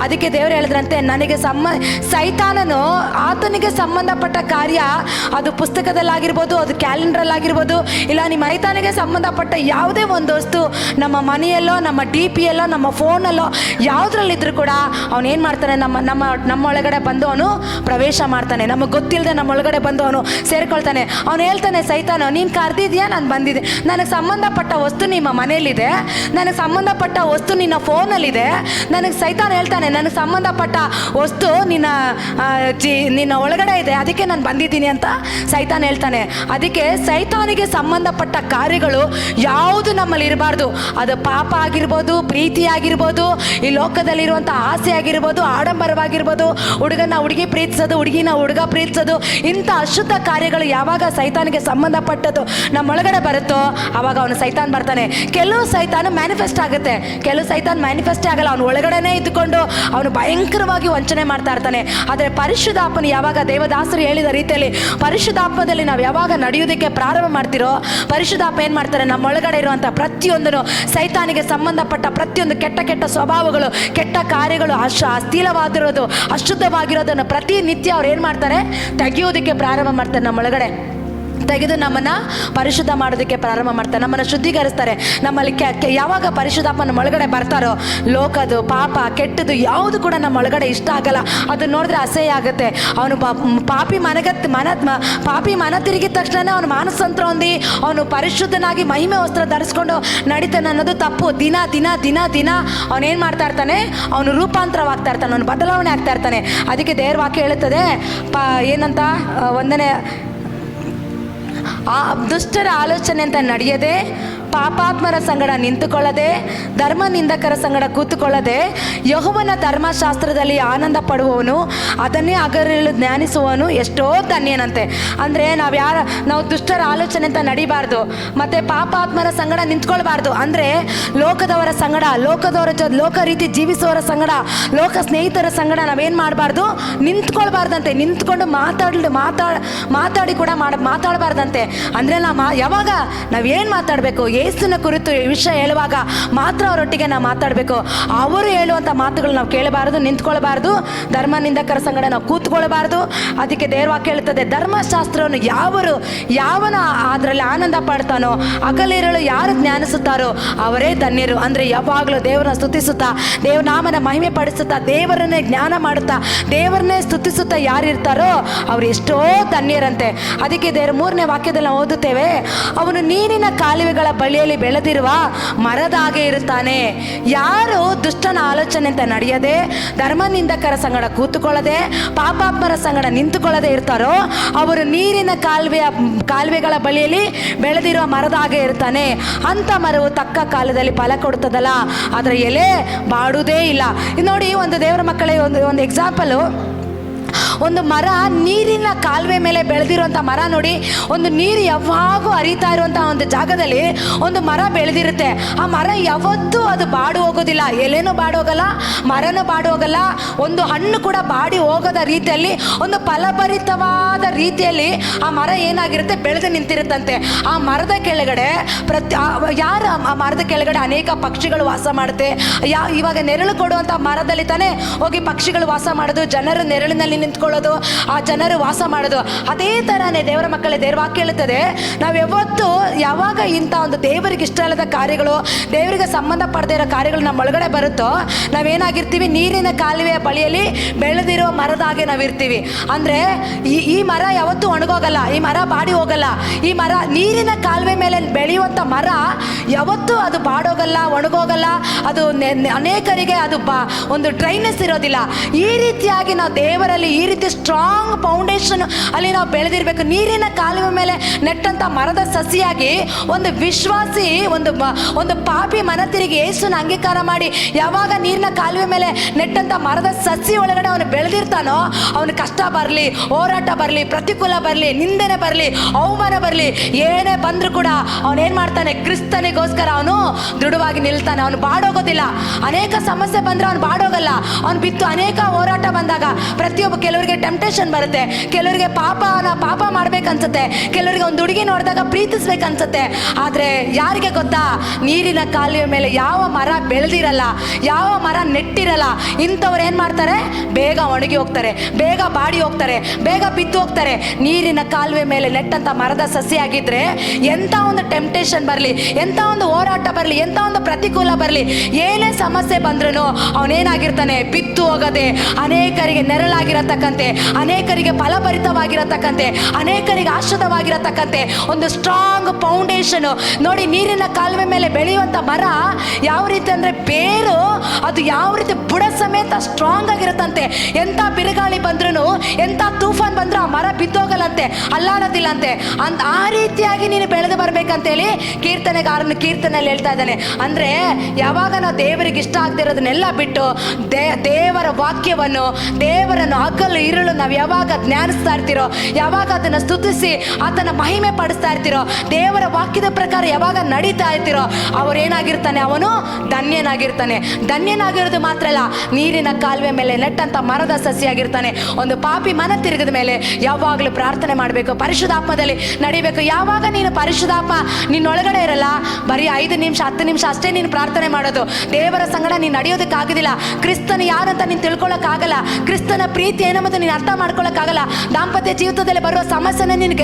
ಅದಕ್ಕೆ ದೇವರು ಹೇಳಿದ್ರಂತೆ, ನನಗೆ ಸೈತಾನನು ಆತನಿಗೆ ಸಂಬಂಧಪಟ್ಟ ಕಾರ್ಯ, ಅದು ಪುಸ್ತಕದಲ್ಲಾಗಿರ್ಬೋದು, ಅದು ಕ್ಯಾಲೆಂಡ್ರಲ್ಲಾಗಿರ್ಬೋದು, ಇಲ್ಲ ನಿಮ್ಮ ಸೈತಾನಿಗೆ ಸಂಬಂಧಪಟ್ಟ ಯಾವುದೇ ಒಂದು ವಸ್ತು ನಮ್ಮ ಮನೆಯಲ್ಲೋ, ನಮ್ಮ DP-ಯಲ್ಲೋ, ನಮ್ಮ ಫೋನಲ್ಲೋ, ಯಾವುದ್ರಲ್ಲಿದ್ದರೂ ಕೂಡ ಅವನೇನು ಮಾಡ್ತಾನೆ, ನಮ್ಮ ಒಳಗಡೆ ಬಂದು ಅವನು ಪ್ರವೇಶ ಮಾಡ್ತಾನೆ. ನಮಗೆ ಗೊತ್ತಿಲ್ಲದೆ ನಮ್ಮ ಒಳಗಡೆ ಬಂದು ಅವನು ಸೇರಿಕೊಳ್ತಾನೆ. ಅವನು ಹೇಳ್ತಾನೆ, ಸೈತಾನ ನೀನು ಕರೆದಿದ್ಯಾ, ನಾನು ಬಂದಿದ್ದೆ, ನನಗೆ ಸಂಬಂಧಪಟ್ಟ ವಸ್ತು ನಿಮ್ಮ ಮನೆಯಲ್ಲಿದೆ, ನನಗೆ ಸಂಬಂಧಪಟ್ಟ ವಸ್ತು ನಿನ್ನ ಫೋನಲ್ಲಿದೆ. ನನಗೆ ಸೈತಾನ ಹೇಳ್ತಾನೆ, ನನಗೆ ಸಂಬಂಧಪಟ್ಟ ವಸ್ತು ನಿನ್ನ ಒಳಗಡೆ ಇದೆ, ಅದಕ್ಕೆ ನಾನು ಬಂದಿದ್ದೀನಿ ಅಂತ ಸೈತಾನ ಹೇಳ್ತಾನೆ. ಅದಕ್ಕೆ ಸೈತಾನಿಗೆ ಸಂಬಂಧಪಟ್ಟ ಕಾರ್ಯಗಳು ಯಾವುದು ನಮ್ಮಲ್ಲಿ ಇರಬಾರ್ದು. ಅದು ಪಾಪ ಆಗಿರ್ಬೋದು, ಪ್ರೀತಿ ಆಗಿರ್ಬೋದು, ಈ ಲೋಕದಲ್ಲಿರುವಂಥ ಆಸೆ ಆಗಿರ್ಬೋದು, ಆಡಂಬರವಾಗಿರ್ಬೋದು, ಹುಡುಗನ ಹುಡುಗಿ ಪ್ರೀತಿಸೋದು, ಹುಡುಗಿನ ಹುಡುಗ ಪ್ರೀತಿಸೋದು, ಇಂಥ ಅಶುದ್ಧ ಕಾರ್ಯಗಳು ಯಾವಾಗ ಸೈತಾನಿಗೆ ಸಂಬಂಧಪಟ್ಟದ್ದು ನಮ್ಮೊಳಗಡೆ ಬರುತ್ತೋ ಆವಾಗ ಅವನು ಸೈತಾನ್ ಬರ್ತಾನೆ. ಕೆಲವು ಸೈತಾನ ಮ್ಯಾನಿಫೆಸ್ಟ್ ಆಗುತ್ತೆ, ಕೆಲವು ಸೈತಾನ್ ಮ್ಯಾನಿಫೆಸ್ಟೇ ಆಗಲ್ಲ, ಅವನು ಒಳಗಡೆನೇ ಇದ್ದುಕೊಂಡು ಅವನು ಭಯಂಕರವಾಗಿ ವಂಚನೆ ಮಾಡ್ತಾ ಇರ್ತಾನೆ. ಆದರೆ ಪರಿಶುದ್ಧಾತ್ಮನು ಯಾವಾಗ ದೇವದಾಸರು ಹೇಳಿದ ರೀತಿಯಲ್ಲಿ ಪರಿಶುದ್ಧಾತ್ಮದಲ್ಲಿ ನಾವು ಯಾವಾಗ ನಡೆಯೋದಕ್ಕೆ ಪ್ರಾರಂಭ ಮಾಡ್ತಿರೋ, ಪರಿಶುದ್ಧಾತ್ಮ ಏನು ಮಾಡ್ತಾರೆ, ನಮ್ಮೊಳಗಡೆ ಇರುವಂಥ ಪ್ರತಿಯೊಂದನ್ನು ಸೈತಾನಿಗೆ ಸಂಬಂಧಪಟ್ಟ ಪ್ರತಿಯೊಂದು ಕೆಟ್ಟ ಕೆಟ್ಟ ಸ್ವಭಾವಗಳು, ಕೆಟ್ಟ ಕಾರ್ಯಗಳು, ಅಸ್ಥಿರವಾಗಿರೋದು, ಅಶುದ್ಧವಾಗಿರೋದನ್ನು ಪ್ರತಿನಿತ್ಯ ಅವ್ರು ಏನು ಮಾಡ್ತಾರೆ, ತೆಗೆಯೋದಕ್ಕೆ ಪ್ರಾರಂಭ ಮಾಡ್ತಾರೆ. ನಮ್ಮೊಳಗಡೆ ತೆಗೆದು ನಮ್ಮನ್ನು ಪರಿಶುದ್ಧ ಮಾಡೋದಕ್ಕೆ ಪ್ರಾರಂಭ ಮಾಡ್ತಾರೆ, ನಮ್ಮನ್ನು ಶುದ್ಧೀಕರಿಸ್ತಾರೆ. ನಮ್ಮಲ್ಲಿ ಯಾವಾಗ ಪರಿಶುದ್ಧಾತ್ಮ ನಮ್ಮ ಒಳಗಡೆ ಬರ್ತಾರೋ, ಲೋಕದು, ಪಾಪ, ಕೆಟ್ಟದು ಯಾವುದು ಕೂಡ ನಮ್ಮ ಒಳಗಡೆ ಇಷ್ಟ ಆಗಲ್ಲ. ಅದು ನೋಡಿದ್ರೆ ಅಸಹ್ಯ ಆಗುತ್ತೆ. ಅವನು ಪಾಪಿ ಮನ ತಿರುಗಿದ ತಕ್ಷಣ ಅವನು ಮಾನಸಂತ್ರ ಹೊಂದಿ ಅವನು ಪರಿಶುದ್ಧನಾಗಿ ಮಹಿಮೆ ವಸ್ತ್ರ ಧರಿಸ್ಕೊಂಡು ನಡೀತಾನೆ ಅನ್ನೋದು ತಪ್ಪು. ದಿನ ದಿನ ದಿನ ದಿನ ಅವನೇನು ಮಾಡ್ತಾ ಇರ್ತಾನೆ, ಅವನು ರೂಪಾಂತರವಾಗ್ತಾ ಇರ್ತಾನೆ, ಅವನು ಬದಲಾವಣೆ ಆಗ್ತಾ ಇರ್ತಾನೆ. ಅದಕ್ಕೆ ದೇವ್ರ ವಾಕ್ಯ ಹೇಳುತ್ತದೆ, ಏನಂತ, ಒಂದನೇ ಆ ದುಷ್ಟರ ಆಲೋಚನೆ ಅಂತ ನಡೆಯದೆ, ಪಾಪಾತ್ಮರ ಸಂಗಡ ನಿಂತುಕೊಳ್ಳದೆ, ಧರ್ಮ ನಿಂದಕರ ಸಂಗಡ ಕೂತುಕೊಳ್ಳದೆ, ಯೆಹೋವನ ಧರ್ಮಶಾಸ್ತ್ರದಲ್ಲಿ ಆನಂದ ಪಡುವವನು, ಅದನ್ನೇ ಹಗಲಿರುಳು ಜ್ಞಾನಿಸುವವನು ಎಷ್ಟೋ ಧನ್ಯನಂತೆ. ಅಂದರೆ ನಾವು ದುಷ್ಟರ ಆಲೋಚನೆ ಅಂತ ನಡಿಬಾರ್ದು, ಮತ್ತು ಪಾಪಾತ್ಮರ ಸಂಗಡ ನಿಂತ್ಕೊಳ್ಬಾರ್ದು. ಅಂದರೆ ಲೋಕದವರ ಸಂಗಡ, ಲೋಕ ರೀತಿ ಜೀವಿಸುವವರ ಸಂಗಡ, ಲೋಕ ಸ್ನೇಹಿತರ ಸಂಗಡ ನಾವೇನು ಮಾಡಬಾರ್ದು, ನಿಂತ್ಕೊಳ್ಬಾರ್ದಂತೆ. ನಿಂತ್ಕೊಂಡು ಮಾತಾಡಿ ಕೂಡ ಮಾತಾಡಬಾರ್ದಂತೆ. ಅಂದರೆ ಯಾವಾಗ ನಾವೇನು ಮಾತಾಡಬೇಕು, ಯೇಸುವಿನ ಕುರಿತು ವಿಷಯ ಹೇಳುವಾಗ ಮಾತ್ರ ಅವರೊಟ್ಟಿಗೆ ನಾವು ಮಾತಾಡಬೇಕು. ಅವರು ಹೇಳುವಂಥ ಮಾತುಗಳು ನಾವು ಕೇಳಬಾರ್ದು, ನಿಂತ್ಕೊಳ್ಬಾರ್ದು, ಧರ್ಮ ನಿಂದಕರ ಸಂಗಡ ನಾವು ಕೂತ್ಕೊಳ್ಬಾರ್ದು. ಅದಕ್ಕೆ ದೇವ್ರ ವಾಕ್ಯ ಹೇಳುತ್ತದೆ, ಧರ್ಮಶಾಸ್ತ್ರವನ್ನು ಯಾವನ ಅದರಲ್ಲಿ ಆನಂದ ಪಡ್ತಾನೋ, ಹಗಲಿರುಳು ಯಾರು ಜ್ಞಾನಿಸುತ್ತಾರೋ ಅವರೇ ಧನ್ಯರು. ಅಂದರೆ ಯಾವಾಗಲೂ ದೇವರನ್ನ ಸ್ತುತಿಸುತ್ತಾ, ದೇವನಾಮನ ಮಹಿಮೆ ಪಡಿಸುತ್ತಾ, ದೇವರನ್ನೇ ಜ್ಞಾನ ಮಾಡುತ್ತಾ, ದೇವರನ್ನೇ ಸ್ತುತಿಸುತ್ತಾ ಯಾರಿರ್ತಾರೋ ಅವರು ಎಷ್ಟೋ ಧನ್ಯರಂತೆ. ಅದಕ್ಕೆ ದೇವರ 3ನೇ ವಾಕ್ಯದಲ್ಲಿ ನಾವು ಓದುತ್ತೇವೆ, ಅವನು ನೀರಿನ ಕಾಲುವೆಗಳ ಬಳಿಯಲ್ಲಿ ಬೆಳೆದಿರುವ ಮರದ ಹಾಗೆ ಇರುತ್ತಾನೆ. ಯಾರು ದುಷ್ಟನ ಆಲೋಚನೆ ಅಂತ ನಡೆಯದೆ, ಧರ್ಮ ನಿಂದಕರ ಸಂಗಡ ಕೂತುಕೊಳ್ಳದೆ, ಪಾಪಾತ್ಮರ ಸಂಗಡ ನಿಂತುಕೊಳ್ಳದೆ ಇರ್ತಾರೋ ಅವರು ನೀರಿನ ಕಾಲುವೆಗಳ ಬಳಿಯಲ್ಲಿ ಬೆಳೆದಿರುವ ಮರದ ಹಾಗೆ ಇರ್ತಾನೆ. ಅಂಥ ಮರವು ತಕ್ಕ ಕಾಲದಲ್ಲಿ ಫಲ ಕೊಡುತ್ತದಲ್ಲ, ಅದರ ಎಲೆ ಬಾಡುವುದೇ ಇಲ್ಲ. ನೋಡಿ, ಒಂದು ದೇವರ ಮಕ್ಕಳೇ ಒಂದು ಎಕ್ಸಾಂಪಲು, ಒಂದು ಮರ ನೀರಿನ ಕಾಲುವೆ ಮೇಲೆ ಬೆಳೆದಿರುವಂಥ ಮರ ನೋಡಿ, ಒಂದು ನೀರು ಯಾವಾಗೂ ಹರಿತಾ ಇರುವಂಥ ಒಂದು ಜಾಗದಲ್ಲಿ ಒಂದು ಮರ ಬೆಳೆದಿರುತ್ತೆ. ಆ ಮರ ಯಾವತ್ತೂ ಅದು ಬಾಡು ಹೋಗೋದಿಲ್ಲ, ಎಲೆನೂ ಬಾಡು ಹೋಗಲ್ಲ, ಮರನೂ ಬಾಡು ಹೋಗಲ್ಲ, ಒಂದು ಹಣ್ಣು ಕೂಡ ಬಾಡಿ ಹೋಗದ ರೀತಿಯಲ್ಲಿ, ಒಂದು ಫಲಭರಿತವಾದ ರೀತಿಯಲ್ಲಿ ಆ ಮರ ಏನಾಗಿರುತ್ತೆ, ಬೆಳೆದು ನಿಂತಿರುತ್ತಂತೆ. ಆ ಮರದ ಕೆಳಗಡೆ ಯಾರು ಆ ಮರದ ಕೆಳಗಡೆ ಅನೇಕ ಪಕ್ಷಿಗಳು ವಾಸ ಮಾಡುತ್ತೆ. ಇವಾಗ ನೆರಳು ಕೊಡುವಂಥ ಮರದಲ್ಲಿ ತಾನೇ ಹೋಗಿ ಪಕ್ಷಿಗಳು ವಾಸ ಮಾಡೋದು, ಜನರು ನೆರಳಿನಲ್ಲಿ ನಿಂತ್ಕೊಳ್ಳೋದು, ಆ ಜನರು ವಾಸ ಮಾಡೋದು. ಅದೇ ಥರನೇ ದೇವರ ಮಕ್ಕಳೇ, ದೇವರ ವಾಕ್ಯ ಹೇಳುತ್ತದೆ, ನಾವು ಯಾವಾಗ ಇಂಥ ಒಂದು ದೇವರಿಗೆ ಇಷ್ಟ ಇಲ್ಲದ ಕಾರ್ಯಗಳು, ದೇವರಿಗೆ ಸಂಬಂಧಪಡದೇ ಇರೋ ಕಾರ್ಯಗಳು ನಮ್ಮ ಒಳಗಡೆ ಬರುತ್ತೋ, ನಾವೇನಾಗಿರ್ತೀವಿ, ನೀರಿನ ಕಾಲುವೆಯ ಬಳಿಯಲ್ಲಿ ಬೆಳೆದಿರೋ ಮರದ ಹಾಗೆ ನಾವಿರ್ತೀವಿ. ಅಂದರೆ ಈ ಮರ ಯಾವತ್ತೂ ಒಣಗೋಗಲ್ಲ, ಈ ಮರ ಬಾಡಿ ಹೋಗಲ್ಲ. ಈ ಮರ ನೀರಿನ ಕಾಲುವೆ ಮೇಲೆ ಬೆಳೆಯುವಂಥ ಮರ ಯಾವತ್ತೂ ಅದು ಬಾಡೋಗಲ್ಲ, ಒಣಗೋಗಲ್ಲ. ಅದು ಅನೇಕರಿಗೆ ಅದು ಒಂದು ಡ್ರೈನೆಸ್ ಇರೋದಿಲ್ಲ. ಈ ರೀತಿಯಾಗಿ ನಾವು ದೇವರಲ್ಲಿ ಈ ರೀತಿ ಸ್ಟ್ರಾಂಗ್ ಫೌಂಡೇಶನ್ ಅಲ್ಲಿ ನಾವು ಬೆಳೆದಿರಬೇಕು. ನೀರಿನ ಕಾಲುವೆ ಮೇಲೆ ನೆಟ್ಟಂಥ ಮರದ ಸಸಿಯಾಗಿ ಒಂದು ವಿಶ್ವಾಸಿ, ಒಂದು ಪಾಪಿ ಮನ ತಿರುಗಿ ಯೇಸುನ ಅಂಗೀಕಾರ ಮಾಡಿ ಯಾವಾಗ ನೀರಿನ ಕಾಲುವೆ ಮೇಲೆ ನೆಟ್ಟಂಥ ಮರದ ಸಸಿ ಒಳಗಡೆ ಅವನು ಬೆಳೆದಿರ್ತಾನೋ, ಅವನು ಕಷ್ಟ ಬರಲಿ, ಹೋರಾಟ ಬರಲಿ, ಪ್ರತಿಕೂಲ ಬರಲಿ, ನಿಂದನೆ ಬರಲಿ, ಅವಮಾನ ಬರಲಿ, ಏನೇ ಬಂದರೂ ಕೂಡ ಅವನೇನು ಮಾಡ್ತಾನೆ, ಕ್ರಿಸ್ತನಿಗೋಸ್ಕರ ಅವನು ದೃಢವಾಗಿ ನಿಲ್ತಾನೆ. ಅವನು ಬಾಡೋಗೋದಿಲ್ಲ. ಅನೇಕ ಸಮಸ್ಯೆ ಬಂದರೆ ಅವನು ಬಾಡೋಗಲ್ಲ. ಅವನು ಬಿತ್ತು ಅನೇಕ ಹೋರಾಟ ಬಂದಾಗ ಕೆಲವರಿಗೆ ಟೆಂಪ್ಟೇಷನ್ ಬರುತ್ತೆ, ಕೆಲವರಿಗೆ ಪಾಪ ಮಾಡ್ಬೇಕನ್ಸುತ್ತೆ, ಕೆಲವರಿಗೆ ಒಂದು ಹುಡುಗಿ ನೋಡಿದಾಗ ಪ್ರೀತಿಸ್ಬೇಕನ್ಸುತ್ತೆ. ಆದರೆ ಯಾರಿಗೆ ಗೊತ್ತಾ, ನೀರಿನ ಕಾಲುವೆ ಮೇಲೆ ಯಾವ ಮರ ಬೆಳೆದಿರಲ್ಲ, ಯಾವ ಮರ ನೆಟ್ಟಿರಲ್ಲ, ಇಂಥವ್ರು ಏನು ಮಾಡ್ತಾರೆ, ಬೇಗ ಒಣಗಿ ಹೋಗ್ತಾರೆ, ಬೇಗ ಬಾಡಿ ಹೋಗ್ತಾರೆ, ಬೇಗ ಬಿದ್ದು ಹೋಗ್ತಾರೆ. ನೀರಿನ ಕಾಲುವೆ ಮೇಲೆ ನೆಟ್ಟಂಥ ಮರದ ಸಸಿ ಆಗಿದ್ರೆ ಎಂಥ ಒಂದು ಟೆಂಪ್ಟೇಷನ್ ಬರಲಿ, ಎಂಥ ಒಂದು ಹೋರಾಟ ಬರಲಿ, ಎಂಥ ಒಂದು ಪ್ರತಿಕೂಲ ಬರಲಿ, ಏನೇ ಸಮಸ್ಯೆ ಬಂದ್ರೂ ಅವನೇನಾಗಿರ್ತಾನೆ, ಬಿತ್ತು ಹೋಗದೆ ಅನೇಕರಿಗೆ ನೆರಳಾಗಿರತಕ್ಕಂತೆ, ಅನೇಕರಿಗೆ ಫಲಭರಿತವಾಗಿರತಕ್ಕಂತೆ, ಅನೇಕರಿಗೆ ಆಶ್ರಿತವಾಗಿರತಕ್ಕಂತೆ ಒಂದು ಸ್ಟ್ರಾಂಗ್ ಫೌಂಡೇಶನ್. ನೋಡಿ, ನೀರಿನ ಕಾಲುವೆ ಮೇಲೆ ಬೆಳೆಯುವಂಥ ಮರ ಯಾವ ರೀತಿ ಅಂದರೆ, ಬೇರು ಅದು ಯಾವ ರೀತಿ ಬುಡ ಸಮೇತ ಸ್ಟ್ರಾಂಗ್ ಆಗಿರುತ್ತಂತೆ. ಎಂಥ ಬಿರುಗಾಳಿ ಬಂದ್ರೂ, ಎಂಥ ತೂಫಾನ್ ಬಂದ್ರೂ ಆ ಮರ ಬಿದ್ದೋಗಲ್ಲಂತೆ, ಅಲ್ಲಾಡೋದಿಲ್ಲಂತೆ. ಆ ರೀತಿಯಾಗಿ ನೀನು ಬೆಳೆದು ಬರ್ಬೇಕಂತೇಳಿ ಕೀರ್ತನೆಗಾರನು ಕೀರ್ತನೆಯಲ್ಲಿ ಹೇಳ್ತಾ ಇದ್ದಾನೆ. ಅಂದರೆ ಯಾವಾಗ ನಾವು ದೇವರಿಗೆ ಇಷ್ಟ ಆಗದಿರೋದನ್ನೆಲ್ಲ ಬಿಟ್ಟು ದೇವರ ವಾಕ್ಯವನ್ನು, ದೇವರನ್ನು ಹಗಲು ಇರುಳು ನಾವು ಯಾವಾಗ ಜ್ಞಾನಿಸ್ತಾ ಇರ್ತೀರೋ, ಯಾವಾಗ ಅದನ್ನು ಸ್ತುತಿಸಿ ಆತನ ಮಹಿಮೆ ಪಡಿಸ್ತಾ ಇರ್ತೀರೋ, ದೇವರ ವಾಕ್ಯದ ಪ್ರಕಾರ ಯಾವಾಗ ನಡೀತಾ ಇರ್ತೀರೋ, ಅವರೇನಾಗಿರ್ತಾನೆ, ಅವನು ಧನ್ಯನಾಗಿರ್ತಾನೆ. ಧನ್ಯನಾಗಿರೋದು ಮಾತ್ರ ಅಲ್ಲ, ನೀರಿನ ಕಾಲುವೆ ಮೇಲೆ ನೆಟ್ಟಂಥ ಮರದ ಸಸಿಯಾಗಿರ್ತಾನೆ. ಒಂದು ಪಾಪಿ ಮನ ತಿರುಗಿದ ಮೇಲೆ ಯಾವಾಗಲೂ ಪ್ರಾರ್ಥನೆ ಮಾಡಬೇಕು, ಪರಿಶುದ್ಧಾತ್ಮದಲ್ಲಿ ನಡಿಬೇಕು. ಯಾವಾಗ ನೀನು ಪರಿಶುದ್ಧಾತ್ಮ ನಿನ್ನೊಳಗಡೆ ಇರಲ್ಲ, ಬರೀ 5 ನಿಮಿಷ 10 ನಿಮಿಷ ಅಷ್ಟೇ ನೀನು ಪ್ರಾರ್ಥನೆ ಮಾಡೋದು, ದೇವರ ಸಂಗಡ ನೀನು ನಡೆಯೋದಕ್ಕಾಗೋದಿಲ್ಲ. ಕ್ರಿಸ್ತನ ಯಾರಂತ ನೀನು ತಿಳ್ಕೊಳ್ಳೋಕ್ಕಾಗಲ್ಲ, ಕ್ರಿಸ್ತನ ಪ್ರೀತಿ ಏನಂಬುದು ನೀನು ಅರ್ಥ ಮಾಡ್ಕೊಳ್ಳೋಕ್ಕಾಗಲ್ಲ. ದಾಂಪತ್ಯ ಜೀವಿತದಲ್ಲಿ ಬರುವ ಸಮಸ್ಯೆನ ನೀನು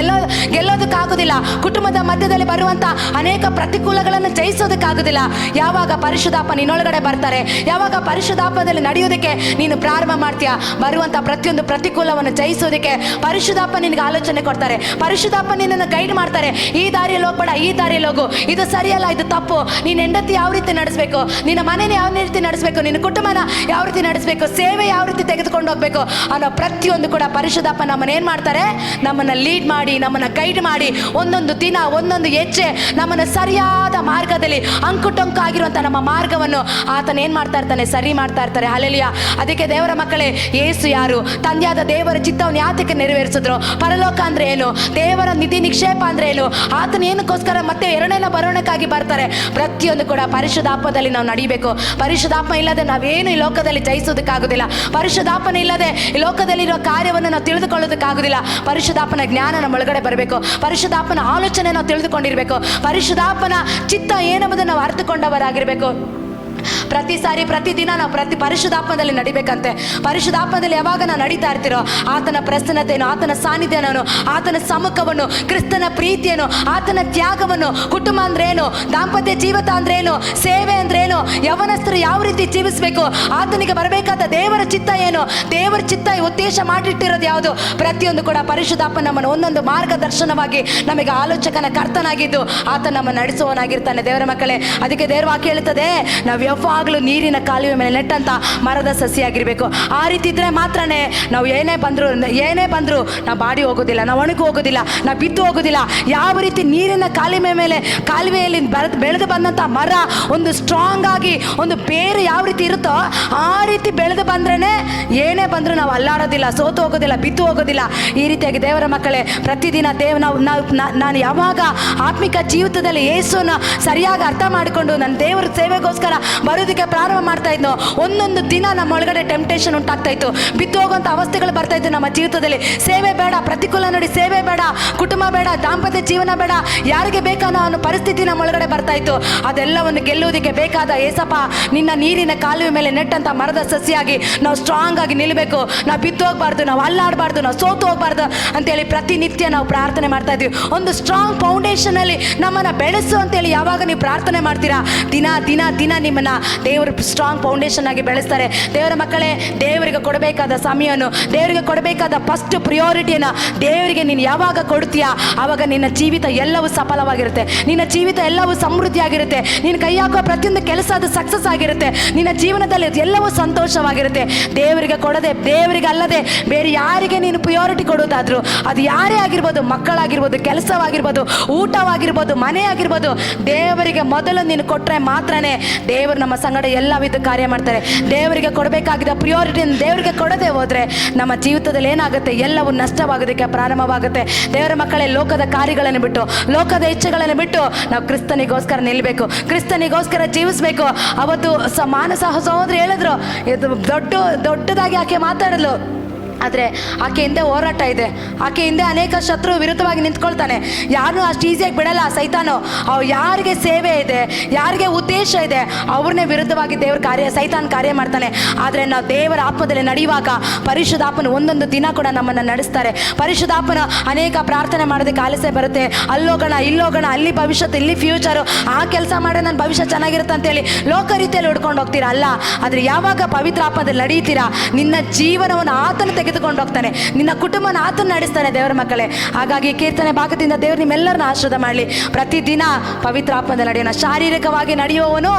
ಗೆಲ್ಲೋದಕ್ಕಾಗೋದಿಲ್ಲ. ಕುಟುಂಬದ ಮಧ್ಯದಲ್ಲಿ ಬರುವಂಥ ಅನೇಕ ಪ್ರತಿಕೂಲಗಳನ್ನು ಜಯಿಸೋದಕ್ಕಾಗೋದಿಲ್ಲ. ಯಾವಾಗ ಪರಿಶುದ್ಧಾತ್ಮ ನಿನ್ನೊಳಗಡೆ ಬರ್ತಾರೆ, ಯಾವಾಗ ಪರಿಶುದ್ಧಾತ್ಮದಲ್ಲಿ ನಡೆಯೋದಕ್ಕೆ ನೀನು ಪ್ರಾರಂಭ ಮಾಡ್ತೀಯ, ಬರುವಂಥ ಪ್ರತಿಯೊಂದು ಪ್ರತಿಕೂಲವನ್ನು ಜಯಿಸೋದಕ್ಕೆ ಪರಿಶುದ್ಧಾತ್ಮ ನಿನಗೆ ಆಲೋಚನೆ ಕೊಡ್ತಾರೆ. ಪರಿಶುದ್ಧಾತ್ಮ ನಿನ್ನನ್ನು ಗೈಡ್ ಮಾಡ್ತಾರೆ. ಈ ದಾರಿಯಲ್ಲಿ ಹೋಗ್ಬೇಡ, ಈ ದಾರಿಯಲ್ಲಿ ಹೋಗು, ಇದು ಸರಿಯಲ್ಲ, ಇದು ತಪ್ಪು, ನೀನು ಹೆಂಡತಿ ಯಾವ ರೀತಿ ನಡೆಸಬೇಕು, ನಿನ್ನ ಮನೆಯನ್ನು ಯಾವ ರೀತಿ ನಡೆಸಬೇಕು, ನಿನ್ನ ಕುಟುಂಬನ ಯಾವ ರೀತಿ ನಡೆಸಬೇಕು, ಸೇವೆ ಯಾವ ರೀತಿ ತೆಗೆದುಕೊಂಡು ಹೋಗ್ಬೇಕು ಅನ್ನೋ ಪ್ರತಿಯೊಂದು ಕೂಡ ಪರಿಶುದ್ಧಾತ್ಮ ನಮ್ಮನ್ನು ಏನು ಮಾಡ್ತಾರೆ, ನಮ್ಮನ್ನು ಲೀಡ್ ಮಾಡಿ, ನಮ್ಮನ್ನು ಗೈಡ್ ಮಾಡಿ, ಒಂದೊಂದು ದಿನ ಒಂದೊಂದು ಹೆಜ್ಜೆ ನಮ್ಮನ್ನು ಸರಿಯಾದ ಮಾರ್ಗದಲ್ಲಿ, ಅಂಕುಟೊಂಕ ಆಗಿರುವಂಥ ನಮ್ಮ ಮಾರ್ಗವನ್ನು ಆತನ ಏನು ಮಾಡ್ತಾ ಇರ್ತಾನೆ, ಸರಿ ಮಾಡ್ತಾ ಇರ್ತಾರೆ. ಹಲ್ಲೆಲೂಯಾ. ಅದಕ್ಕೆ ದೇವರ ಮಕ್ಕಳೇ, ಯೇಸು ಯಾರು, ತಂದೆಯಾದ ದೇವರ ಚಿತ್ತವನ್ನು ಯಾತಕ್ಕೆ ನೆರವೇರಿಸಿದ್ರು, ಪರಲೋಕ ಅಂದ್ರೆ ಏನು, ದೇವರ ನಿಧಿ ನಿಕ್ಷೇಪ ಅಂದ್ರೆ ಏನು, ಆತನ ಏನಕ್ಕೋಸ್ಕರ ಮತ್ತೆ ಎರಡನೇ ಬರೋಣಕ್ಕಾಗಿ ಬರ್ತಾರೆ. ಪ್ರತಿಯೊಂದು ಕೂಡ ಪರಿಶುದ್ಧಾತ್ಮದಲ್ಲಿ ನಾವು ನಡಿಬೇಕು. ಪರಿಶುದ್ಧಾತ್ಮ ಇಲ್ಲದೆ ನಾವೇನು ಈ ಲೋಕದಲ್ಲಿ ಜಯಿಸೋದಕ್ಕಾಗೋದಿಲ್ಲ. ಪರಿಶುದ್ಧಾತ್ಮನ ಇಲ್ಲದೆ ಈ ಲೋಕದಲ್ಲಿರೋ ಕಾರ್ಯವನ್ನು ನಾವು ತಿಳಿದುಕೊಳ್ಳೋದಕ್ಕಾಗೋದಿಲ್ಲ. ಪರಿಶುದ್ಧಾತ್ಮನ ಜ್ಞಾನ ನಮ್ಮ ಒಳಗಡೆ ಬರಬೇಕು. ಪರಿಶುದ್ಧಾತ್ಮನ ಆಲೋಚನೆ ನಾವು ತಿಳಿದುಕೊಂಡಿರಬೇಕು. ಪರಿಶುದ್ಧಾತ್ಮನ ಚಿತ್ತ ಏನೆಂಬುದನ್ನು ನಾವು ಅರ್ಥಕೊಂಡವರಾಗಿರಬೇಕು. ಪ್ರತಿದಿನ ನಾವು ಪರಿಶುದ್ಧಾತ್ಮದಲ್ಲಿ ನಡಿಬೇಕಂತೆ. ಪರಿಶುದ್ಧಾತ್ಮದಲ್ಲಿ ಯಾವಾಗ ನಾವು ನಡೀತಾ ಇರ್ತೀರೋ, ಆತನ ಪ್ರಸನ್ನತೆಯನ್ನು, ಆತನ ಸಾನ್ನಿಧ್ಯವನ್ನು, ಆತನ ಸಮ್ಮುಖವನ್ನು, ಕ್ರಿಸ್ತನ ಪ್ರೀತಿಯನ್ನು, ಆತನ ತ್ಯಾಗವನ್ನು, ಕುಟುಂಬ ಅಂದ್ರೇನು, ದಾಂಪತ್ಯ ಜೀವಿತ ಅಂದ್ರೇನು, ಸೇವೆ ಅಂದ್ರೇನು, ಯವನಸ್ಥರು ಯಾವ ರೀತಿ ಜೀವಿಸಬೇಕು, ಆತನಿಗೆ ಬರಬೇಕಾದ ದೇವರ ಚಿತ್ತ ಏನು, ದೇವರ ಚಿತ್ತ ಉದ್ದೇಶ ಮಾಡಿಟ್ಟಿರೋದು ಯಾವುದು, ಪ್ರತಿಯೊಂದು ಕೂಡ ಪರಿಶುದ್ಧಾತ್ಮ ನಮ್ಮನ್ನು ಒಂದೊಂದು ಮಾರ್ಗದರ್ಶನವಾಗಿ ನಮಗೆ ಆಲೋಚಕನ ಕರ್ತನಾಗಿದ್ದು ಆತ ನಮ್ಮ ನಡೆಸುವವನಾಗಿರ್ತಾನೆ. ದೇವರ ಮಕ್ಕಳೇ, ಅದಕ್ಕೆ ದೇವರ ವಾಕ್ಯ ಹೇಳುತ್ತದೆ, ನಾವು ಯಾವಾಗ ಯಾವಾಗಲೂ ನೀರಿನ ಕಾಲುವೆ ಮೇಲೆ ನೆಟ್ಟಂತ ಮರದ ಸಸಿಯಾಗಿರಬೇಕು. ಆ ರೀತಿ ಇದ್ರೆ ಮಾತ್ರನೇ ನಾವು ಏನೇ ಬಂದರೂ ನಾವು ಬಾಡಿ ಹೋಗೋದಿಲ್ಲ, ನಾವು ಒಣಗಿ ಹೋಗೋದಿಲ್ಲ, ನಾವು ಬಿದ್ದು ಹೋಗೋದಿಲ್ಲ. ಯಾವ ರೀತಿ ನೀರಿನ ಕಾಲುವೆಯಲ್ಲಿ ಬೆಳೆದು ಬಂದಂಥ ಮರ ಒಂದು ಸ್ಟ್ರಾಂಗ್ ಆಗಿ ಒಂದು ಬೇರೆ ಯಾವ ರೀತಿ ಇರುತ್ತೋ ಆ ರೀತಿ ಬೆಳೆದು ಬಂದ್ರೇ ಏನೇ ಬಂದರೂ ನಾವು ಅಲ್ಲಾಡೋದಿಲ್ಲ, ಸೋತು ಹೋಗೋದಿಲ್ಲ, ಬಿದ್ದು ಹೋಗೋದಿಲ್ಲ. ಈ ರೀತಿಯಾಗಿ ದೇವರ ಮಕ್ಕಳೇ ಪ್ರತಿದಿನ ನಾನು ಯಾವಾಗ ಆತ್ಮಿಕ ಜೀವಿತದಲ್ಲಿ ಯೇಸುನ ಸರಿಯಾಗಿ ಅರ್ಥ ಮಾಡಿಕೊಂಡು ನನ್ನ ದೇವರ ಸೇವೆಗೋಸ್ಕರ ಬರೋದಕ್ಕೆ ಪ್ರಾರಂಭ ಮಾಡ್ತಾ ಇದ್ನೋ, ಒಂದೊಂದು ದಿನ ನಮ್ಮ ಒಳಗಡೆ ಟೆಂಪ್ಟೇಷನ್ ಉಂಟಾಗ್ತಾ ಇತ್ತು, ಬಿದ್ದು ಹೋಗುವಂಥ ಅವಸ್ಥೆಗಳು ಬರ್ತಾ ಇತ್ತು ನಮ್ಮ ಜೀವಿತದಲ್ಲಿ. ಸೇವೆ ಬೇಡ, ಪ್ರತಿಕೂಲ ನೋಡಿ ಸೇವೆ ಬೇಡ, ಕುಟುಂಬ ಬೇಡ, ದಾಂಪತ್ಯ ಜೀವನ ಬೇಡ, ಯಾರಿಗೆ ಬೇಕಾನೋ ಅನ್ನೋ ಪರಿಸ್ಥಿತಿ ನಮ್ಮ ಒಳಗಡೆ ಬರ್ತಾ ಇತ್ತು. ಅದೆಲ್ಲವನ್ನು ಗೆಲ್ಲುವುದಕ್ಕೆ ಬೇಕಾದ ಏಸಪ್ಪ ನಿನ್ನ ನೀರಿನ ಕಾಲುವೆ ಮೇಲೆ ನೆಟ್ಟಂತ ಮರದ ಸಸಿಯಾಗಿ ನಾವು ಸ್ಟ್ರಾಂಗ್ ಆಗಿ ನಿಲ್ಲಬೇಕು. ನಾವು ಬಿದ್ದು ಹೋಗ್ಬಾರ್ದು, ನಾವು ಅಲ್ಲಾಡಬಾರ್ದು, ನಾವು ಸೋತು ಹೋಗ್ಬಾರ್ದು ಅಂತೇಳಿ ಪ್ರತಿನಿತ್ಯ ನಾವು ಪ್ರಾರ್ಥನೆ ಮಾಡ್ತಾ ಇದ್ದೀವಿ. ಒಂದು ಸ್ಟ್ರಾಂಗ್ ಫೌಂಡೇಶನ್ ಅಲ್ಲಿ ನಮ್ಮನ್ನ ಬೆಳೆಸು ಅಂತೇಳಿ ಯಾವಾಗ ನೀವು ಪ್ರಾರ್ಥನೆ ಮಾಡ್ತೀರಾ, ದಿನ ದಿನ ದಿನ ನಿಮ್ಮನ್ನ ದೇವರು ಸ್ಟ್ರಾಂಗ್ ಫೌಂಡೇಶನ್ ಆಗಿ ಬೆಳೆಸ್ತಾರೆ. ದೇವರ ಮಕ್ಕಳೇ, ದೇವರಿಗೆ ಕೊಡಬೇಕಾದ ಸಮಯವನ್ನು, ದೇವರಿಗೆ ಕೊಡಬೇಕಾದ ಫಸ್ಟ್ ಪ್ರಿಯಾರಿಟಿಯನ್ನು ದೇವರಿಗೆ ನೀನು ಯಾವಾಗ ಕೊಡ್ತೀಯಾ ಆವಾಗ ನಿನ್ನ ಜೀವಿತ ಎಲ್ಲವೂ ಸಫಲವಾಗಿರುತ್ತೆ, ನಿನ್ನ ಜೀವಿತ ಎಲ್ಲವೂ ಸಮೃದ್ಧಿಯಾಗಿರುತ್ತೆ, ನಿನ್ನ ಕೈ ಹಾಕುವ ಪ್ರತಿಯೊಂದು ಕೆಲಸ ಅದು ಸಕ್ಸಸ್ ಆಗಿರುತ್ತೆ, ನಿನ್ನ ಜೀವನದಲ್ಲಿ ಎಲ್ಲವೂ ಸಂತೋಷವಾಗಿರುತ್ತೆ. ದೇವರಿಗೆ ಅಲ್ಲದೆ ಬೇರೆ ಯಾರಿಗೆ ನೀನು ಪ್ರಿಯಾರಿಟಿ ಕೊಡೋದಾದ್ರು, ಅದು ಯಾರೇ ಆಗಿರ್ಬೋದು, ಮಕ್ಕಳಾಗಿರ್ಬೋದು, ಕೆಲಸವಾಗಿರ್ಬೋದು, ಊಟವಾಗಿರ್ಬೋದು, ಮನೆ ಆಗಿರ್ಬೋದು, ದೇವರಿಗೆ ಮೊದಲು ನೀನು ಕೊಟ್ಟರೆ ಮಾತ್ರನೇ ದೇವರು ನಮ್ಮ ಸಂಗಡ ಎಲ್ಲ ವಿಧ ಕಾರ್ಯ ಮಾಡ್ತಾರೆ. ದೇವರಿಗೆ ಕೊಡಬೇಕಾಗಿದ್ದ ಪ್ರಿಯಾರಿಟಿಯನ್ನು ದೇವರಿಗೆ ಕೊಡದೆ ಹೋದರೆ ನಮ್ಮ ಜೀವಿತದಲ್ಲಿ ಏನಾಗುತ್ತೆ, ಎಲ್ಲವೂ ನಷ್ಟವಾಗೋದಕ್ಕೆ ಪ್ರಾರಂಭವಾಗುತ್ತೆ. ದೇವರ ಮಕ್ಕಳೇ, ಲೋಕದ ಕಾರ್ಯಗಳನ್ನು ಬಿಟ್ಟು, ಲೋಕದ ಇಚ್ಛೆಗಳನ್ನು ಬಿಟ್ಟು ನಾವು ಕ್ರಿಸ್ತನಿಗೋಸ್ಕರ ನಿಲ್ಲಬೇಕು, ಕ್ರಿಸ್ತನಿಗೋಸ್ಕರ ಜೀವಿಸಬೇಕು. ಅವತ್ತು ಮಾನಸ ಸಹೋದರಿ ಹೇಳಿದ್ರು, ಇದು ದೊಡ್ಡದಾಗಿ ಆಕೆ ಮಾತಾಡಲು, ಆದರೆ ಆಕೆ ಹಿಂದೆ ಹೋರಾಟ ಇದೆ, ಆಕೆ ಹಿಂದೆ ಅನೇಕ ಶತ್ರು ವಿರುದ್ಧವಾಗಿ ನಿಂತ್ಕೊಳ್ತಾನೆ. ಯಾರನ್ನೂ ಅಷ್ಟು ಈಸಿಯಾಗಿ ಬಿಡಲ್ಲ ಸೈತಾನು. ಅವು ಯಾರಿಗೆ ಸೇವೆ ಇದೆ, ಯಾರಿಗೆ ಉದ್ದೇಶ ಇದೆ, ಅವ್ರನ್ನೇ ವಿರುದ್ಧವಾಗಿ ಸೈತಾನ್ ಕಾರ್ಯ ಮಾಡ್ತಾನೆ. ಆದರೆ ನಾವು ದೇವರ ಆತ್ಮದಲ್ಲಿ ನಡೆಯುವಾಗ ಪರಿಶುದ್ಧಾತ್ಮನು ಒಂದೊಂದು ದಿನ ಕೂಡ ನಮ್ಮನ್ನು ನಡೆಸ್ತಾರೆ. ಪರಿಶುದ್ಧಾತ್ಮನ ಅನೇಕ ಪ್ರಾರ್ಥನೆ ಮಾಡೋದಕ್ಕೆ ಆಲಸ್ಯ ಬರುತ್ತೆ. ಅಲ್ಲೋಗೋಣ, ಇಲ್ಲೋಗೋಣ, ಅಲ್ಲಿ ಭವಿಷ್ಯತ್ತು, ಇಲ್ಲಿ ಫ್ಯೂಚರು, ಆ ಕೆಲಸ ಮಾಡಿ ನನ್ನ ಭವಿಷ್ಯ ಚೆನ್ನಾಗಿರುತ್ತೆ ಅಂತೇಳಿ ಲೋಕ ರೀತಿಯಲ್ಲಿ ಹುಡ್ಕೊಂಡು ಹೋಗ್ತೀರಾ. ಅಲ್ಲ, ಆದರೆ ಯಾವಾಗ ಪವಿತ್ರ ಆತ್ಮದಲ್ಲಿ ನಡೆಯುತ್ತೀರಾ, ನಿನ್ನ ಜೀವನವನ್ನು ಆತನು ತೆಗೆದುಕೊಂಡು ಹೋಗ್ತಾನೆ, ನಿನ್ನ ಕುಟುಂಬನ ಆತನ ನಡೆಸ್ತಾನೆ. ದೇವರ ಮಕ್ಕಳೇ, ಹಾಗಾಗಿ ಕೀರ್ತನೆ ಭಾಗದಿಂದ ದೇವರು ನಿಮ್ಮೆಲ್ಲರನ್ನ ಆಶೀರ್ವಾದ ಮಾಡಲಿ. ಪ್ರತಿದಿನ ಪವಿತ್ರ ಆತ್ಮದಲ್ಲಿ ನಡೆಯೋಣ. ಶಾರೀರಿಕವಾಗಿ ನಡೆಯುವವನು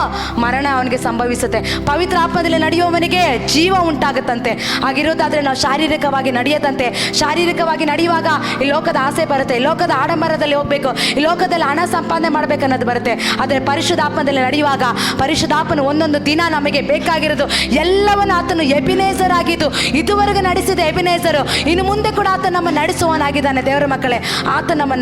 ಮರಣ ಅವನಿಗೆ ಸಂಭವಿಸುತ್ತೆ, ಪವಿತ್ರ ಆತ್ಮದಲ್ಲಿ ನಡೆಯುವವನಿಗೆ ಜೀವ ಉಂಟಾಗುತ್ತಂತೆ. ಹಾಗಿರೋದಾದ್ರೆ ನಾವು ಶಾರೀರಿಕವಾಗಿ ನಡೆಯದಂತೆ, ಶಾರೀರಿಕವಾಗಿ ನಡೆಯುವಾಗ ಈ ಲೋಕದ ಆಸೆ ಬರುತ್ತೆ, ಈ ಲೋಕದ ಆಡಂಬರದಲ್ಲಿ ಹೋಗ್ಬೇಕು, ಈ ಲೋಕದಲ್ಲಿ ಹಣ ಸಂಪಾದನೆ ಮಾಡ್ಬೇಕು ಅನ್ನೋದು ಬರುತ್ತೆ. ಆದರೆ ಪರಿಶುದ್ಧಾತ್ಮದಲ್ಲಿ ನಡೆಯುವಾಗ ಪರಿಶುದ್ಧಾತ್ಮನು ಒಂದೊಂದು ದಿನ ನಮಗೆ ಬೇಕಾಗಿರೋದು ಎಲ್ಲವನ್ನ ಆತನು ಎಬಿನೇಜರ್ ಆಗಿದ್ದು ಇದುವರೆಗೆ ನಡೆಸಿದ ಎಬಿನೇಜರು ಇನ್ನು ಮುಂದೆ ಕೂಡ ಆತ ನಮ್ಮ ನಡೆಸುವವನಾಗಿದ್ದಾನೆ. ದೇವರ ಮಕ್ಕಳೇ, ಆತ ನಮ್ಮ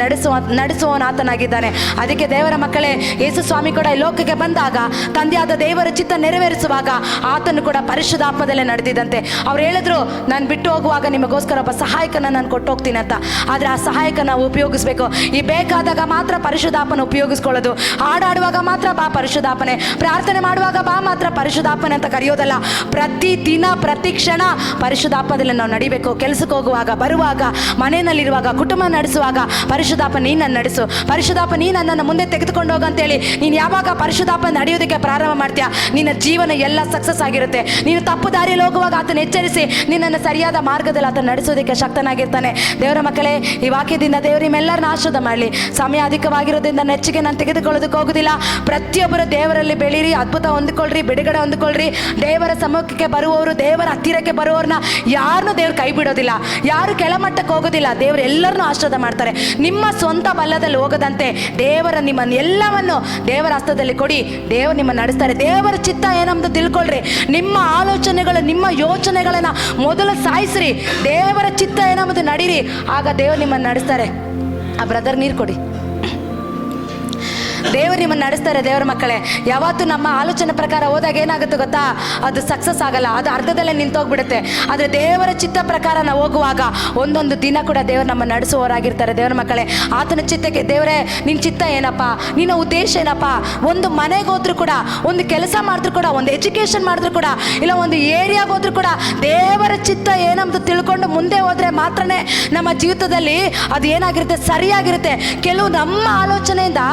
ನಡೆಸುವವನ ಆತನಾಗಿದ್ದಾನೆ. ಅದಕ್ಕೆ ದೇವರ ಮಕ್ಕಳೇ, ಯೇಸು ಸ್ವಾಮಿ ಕೂಡ ಈ ಲೋಕಕ್ಕೆ ಬಂದಾಗ ತಂದೆಯಾದ ದೇವರ ಚಿತ್ತ ನೆರವೇರಿಸುವಾಗ ಆತನು ಕೂಡ ಪರಿಶುದ್ಧಾತ್ಮದಲ್ಲೇ ನಡೆದಿದ್ದಂತೆ. ಅವ್ರು ಹೇಳಿದ್ರು, ನಾನು ಬಿಟ್ಟು ಹೋಗುವಾಗ ನಿಮಗೋಸ್ಕರ ಒಬ್ಬ ಸಹಾಯಕನ ನಾನು ಕೊಟ್ಟು ಹೋಗ್ತೀನಿ ಅಂತ. ಆದರೆ ಆ ಸಹಾಯಕ ನಾವು ಉಪಯೋಗಿಸ್ಬೇಕು. ಈ ಬೇಕಾದಾಗ ಮಾತ್ರ ಪರಿಶುದ್ಧಾತ್ಮನ ಉಪಯೋಗಿಸ್ಕೊಳ್ಳೋದು, ಹಾಡಾಡುವಾಗ ಮಾತ್ರ ಬಾ ಪರಿಶುದ್ಧಾತ್ಮನೆ, ಪ್ರಾರ್ಥನೆ ಮಾಡುವಾಗ ಬಾ ಮಾತ್ರ ಪರಿಶುದ್ಧಾತ್ಮನೆ ಅಂತ ಕರೆಯೋದಲ್ಲ. ಪ್ರತಿ ದಿನ ಪ್ರತಿ ಕ್ಷಣ ಪರಿಶುದ್ಧಾತ್ಮದಲ್ಲಿ ನಾವು ನಡಿಬೇಕು. ಕೆಲಸಕ್ಕೆ ಹೋಗುವಾಗ, ಬರುವಾಗ, ಮನೆಯಲ್ಲಿರುವಾಗ, ಕುಟುಂಬ ನಡೆಸುವಾಗ ಪರಿಶುದ್ಧಾತ್ಮ ನೀನು ನನ್ನ ನಡೆಸು, ಪರಿಶುದ್ಧಾತ್ಮ ನೀನು ನನ್ನನ್ನು ಮುಂದೆ ತೆಗೆದುಕೊಂಡು ಹೋಗು ಅಂತೇಳಿ ನೀನು ಯಾವಾಗ ಪರಿಶುದ್ಧಾತ್ಮ ನಡೆಯೋದಕ್ಕೆ ಪ್ರಾರಂಭ ಮಾಡ್ತೀಯಾ, ನಿನ್ನ ಜೀವನ ಎಲ್ಲ ಸಕ್ಸಸ್ ಆಗಿರುತ್ತೆ. ನೀನು ತಪ್ಪು ದಾರಿಯಲ್ಲಿ ಹೋಗುವಾಗ ಆತನ ಎಚ್ಚರಿಸಿ ನಿನ್ನನ್ನು ಸರಿಯಾದ ಮಾರ್ಗದಲ್ಲಿ ಆತನ ನಡೆಸೋದಕ್ಕೆ ಶಕ್ತನಾಗಿರ್ತಾನೆ. ದೇವರ ಮಕ್ಕಳೇ, ಈ ವಾಕ್ಯದಿಂದ ದೇವರು ನಿಮ್ಮೆಲ್ಲರನ್ನ ಆಶೀರ್ವಾದ ಮಾಡಲಿ. ಸಮಯ ಅಧಿಕವಾಗಿರೋದ್ರಿಂದ ನೆಚ್ಚಿಗೆ ನಾನು ತೆಗೆದುಕೊಳ್ಳೋದಕ್ಕೆ ಹೋಗೋದಿಲ್ಲ. ಪ್ರತಿಯೊಬ್ಬರು ದೇವರಲ್ಲಿ ಬೆಳೀರಿ, ಅದ್ಭುತ ಹೊಂದಿಕೊಳ್ಳ್ರಿ, ಬಿಡುಗಡೆ ಹೊಂದಿಕೊಳ್ಳ್ರಿ. ದೇವರ ಸಮ್ಮುಖಕ್ಕೆ ಬರುವವರು, ದೇವರ ಹತ್ತಿರಕ್ಕೆ ಬರುವವ್ರನ್ನ ಯಾರನ್ನೂ ದೇವ್ರು ಕೈ ಬಿಡೋದಿಲ್ಲ, ಯಾರು ಕೆಳಮಟ್ಟಕ್ಕೆ ಹೋಗೋದಿಲ್ಲ. ದೇವರು ಎಲ್ಲರನ್ನೂ ಆಶೀರ್ವಾದ ಮಾಡ್ತಾರೆ. ನಿಮ್ಮ ಸ್ವಂತ ಬಲ್ಲದಲ್ಲಿ ಹೋಗದಂತೆ ದೇವರ ನಿಮ್ಮನ್ನು ಎಲ್ಲವನ್ನು ದೇವರ ಹಸ್ತದಲ್ಲಿ ಕೊಡಿ, ದೇವರು ನಿಮ್ಮನ್ನು ನಡೆಸ್ತಾರೆ. ದೇವರ ಚಿತ್ತ ಏನಂದು ತಿಳ್ಕೊಳ್ರಿ. ನಿಮ್ಮ ಆಲೋಚನೆಗಳು, ನಿಮ್ಮ ಯೋಚನೆಗಳನ್ನು ಮೊದಲು ಸಾಯಿಸ್ರಿ. ದೇವರ ಚಿತ್ತ ಏನಂಬುದು ನಡೀರಿ, ಆಗ ದೇವರು ನಿಮ್ಮನ್ನು ನಡೆಸ್ತಾರೆ. ಆ ಬ್ರದರ್ ನೀರು ಕೊಡಿ. ದೇವರು ನಿಮ್ಮನ್ನು ನಡೆಸ್ತಾರೆ. ದೇವರ ಮಕ್ಕಳೇ, ಯಾವತ್ತು ನಮ್ಮ ಆಲೋಚನೆ ಪ್ರಕಾರ ಹೋದಾಗ ಏನಾಗುತ್ತೆ ಗೊತ್ತಾ, ಅದು ಸಕ್ಸಸ್ ಆಗಲ್ಲ, ಅದು ಅರ್ಧದಲ್ಲೇ ನಿಂತೋಗ್ಬಿಡುತ್ತೆ. ಆದರೆ ದೇವರ ಚಿತ್ತ ಪ್ರಕಾರ ನಾವು ಹೋಗುವಾಗ ಒಂದೊಂದು ದಿನ ಕೂಡ ದೇವರು ನಮ್ಮ ನಡೆಸುವವರಾಗಿರ್ತಾರೆ. ದೇವರ ಮಕ್ಕಳೇ, ಆತನ ಚಿತ್ತಕ್ಕೆ ದೇವರೇ ನಿನ್ನ ಚಿತ್ತ ಏನಪ್ಪ, ನಿನ್ನ ಉದ್ದೇಶ ಏನಪ್ಪ, ಒಂದು ಮನೆಗೆ ಹೋದ್ರೂ ಕೂಡ, ಒಂದು ಕೆಲಸ ಮಾಡಿದ್ರು ಕೂಡ, ಒಂದು ಎಜುಕೇಷನ್ ಮಾಡಿದ್ರು ಕೂಡ, ಇಲ್ಲ ಒಂದು ಏರಿಯಾಗೆ ಹೋದ್ರೂ ಕೂಡ ದೇವರ ಚಿತ್ತ ಏನಂತ ತಿಳ್ಕೊಂಡು ಮುಂದೆ ಹೋದರೆ ಮಾತ್ರನೇ ನಮ್ಮ ಜೀವಿತದಲ್ಲಿ ಅದು ಏನಾಗಿರುತ್ತೆ, ಸರಿಯಾಗಿರುತ್ತೆ. ಕೆಲವು ನಮ್ಮ ಆಲೋಚನೆಯಿಂದ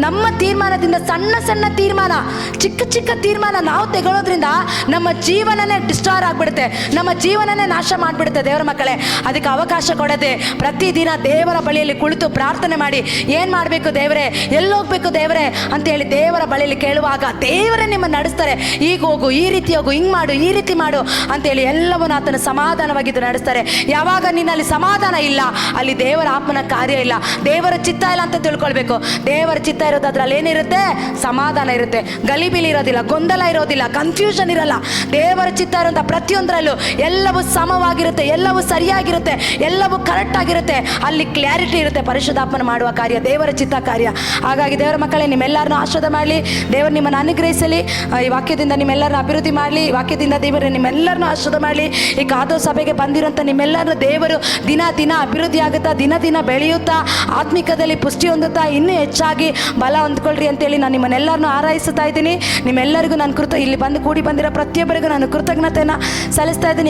ನಮ್ಮ ನಮ್ಮ ತೀರ್ಮಾನದಿಂದ, ಸಣ್ಣ ಸಣ್ಣ ತೀರ್ಮಾನ, ಚಿಕ್ಕ ಚಿಕ್ಕ ತೀರ್ಮಾನ ನಾವು ತೆಗೊಳ್ಳೋದ್ರಿಂದ ನಮ್ಮ ಜೀವನನೇ ಡಿಸ್ಟ್ರಾಯ್ ಆಗಿಬಿಡುತ್ತೆ, ನಮ್ಮ ಜೀವನನೇ ನಾಶ ಮಾಡಿಬಿಡುತ್ತೆ. ದೇವರ ಮಕ್ಕಳೇ, ಅದಕ್ಕೆ ಅವಕಾಶ ಕೊಡದೆ ಪ್ರತಿದಿನ ದೇವರ ಬಳಿಯಲ್ಲಿ ಕುಳಿತು ಪ್ರಾರ್ಥನೆ ಮಾಡಿ, ಏನು ಮಾಡಬೇಕು ದೇವರೇ, ಎಲ್ಲೋಗ್ಬೇಕು ದೇವರೇ ಅಂತೇಳಿ ದೇವರ ಬಳಿಯಲ್ಲಿ ಕೇಳುವಾಗ ದೇವರೇ ನಿಮ್ಮನ್ನು ನಡೆಸ್ತಾರೆ. ಈಗ ಹೋಗು, ಈ ರೀತಿ ಹೋಗು, ಹಿಂಗೆ ಮಾಡು, ಈ ರೀತಿ ಮಾಡು ಅಂತೇಳಿ ಎಲ್ಲವನ್ನು ಆತನ ಸಮಾಧಾನವಾಗಿದ್ದು ನಡೆಸ್ತಾರೆ. ಯಾವಾಗ ನಿನ್ನಲ್ಲಿ ಸಮಾಧಾನ ಇಲ್ಲ, ಅಲ್ಲಿ ದೇವರ ಆತ್ಮನ ಕಾರ್ಯ ಇಲ್ಲ, ದೇವರ ಚಿತ್ತ ಇಲ್ಲ ಅಂತ ತಿಳ್ಕೊಳ್ಬೇಕು. ದೇವರ ಚಿತ್ತ ಇರೋದು ಅದರಲ್ಲಿ ಏನಿರುತ್ತೆ? ಸಮಾಧಾನ ಇರುತ್ತೆ, ಗಲಿಬಿಲಿ ಇರೋದಿಲ್ಲ, ಗೊಂದಲ ಇರೋದಿಲ್ಲ, ಕನ್ಫ್ಯೂಷನ್ ಇರಲ್ಲ. ದೇವರ ಚಿತ್ತ ಇರುವಂಥ ಪ್ರತಿಯೊಂದರಲ್ಲೂ ಎಲ್ಲವೂ ಸಮವಾಗಿರುತ್ತೆ, ಎಲ್ಲವೂ ಸರಿಯಾಗಿರುತ್ತೆ, ಎಲ್ಲವೂ ಕರೆಕ್ಟ್ ಆಗಿರುತ್ತೆ. ಅಲ್ಲಿ ಕ್ಲಾರಿಟಿ ಇರುತ್ತೆ. ಪರಿಶುದ್ಧಾತ್ಮನ ಮಾಡುವ ಕಾರ್ಯ ದೇವರ ಚಿತ್ತ ಕಾರ್ಯ. ಹಾಗಾಗಿ ದೇವರ ಮಕ್ಕಳೇ, ನಿಮ್ಮೆಲ್ಲರನ್ನೂ ಆಶೀರ್ವಾದ ಮಾಡಲಿ, ದೇವರು ನಿಮ್ಮನ್ನು ಅನುಗ್ರಹಿಸಲಿ, ಈ ವಾಕ್ಯದಿಂದ ನಿಮ್ಮೆಲ್ಲರನ್ನ ಅಭಿವೃದ್ಧಿ ಮಾಡಲಿ, ವಾಕ್ಯದಿಂದ ದೇವರು ನಿಮ್ಮೆಲ್ಲರನ್ನೂ ಆಶೀರ್ವಾದ ಮಾಡಲಿ. ಈ ಕಾದು ಸಭೆಗೆ ಬಂದಿರೋಂಥ ನಿಮ್ಮೆಲ್ಲರೂ ದೇವರು ದಿನ ದಿನ ಅಭಿವೃದ್ಧಿ ಆಗುತ್ತಾ, ದಿನ ದಿನ ಬೆಳೆಯುತ್ತಾ, ಆತ್ಮಿಕದಲ್ಲಿ ಪುಷ್ಟಿ ಹೊಂದುತ್ತಾ, ಇನ್ನೂ ಹೆಚ್ಚಾಗಿ ಬಲ ಹೊಂದ್ಕೊಳ್ರಿ ಅಂತೇಳಿ ನಾನು ನಿಮ್ಮನ್ನೆಲ್ಲರನ್ನೂ ಆರೈಸ್ತಾ ಇದ್ದೀನಿ. ನಿಮ್ಮೆಲ್ಲರಿಗೂ ನಾನು ಇಲ್ಲಿ ಬಂದು ಕೂಡಿ ಬಂದಿರೋ ಪ್ರತಿಯೊಬ್ಬರಿಗೂ ನಾನು ಕೃತಜ್ಞತೆಯನ್ನು ಸಲ್ಲಿಸ್ತಾ ಇದ್ದೀನಿ.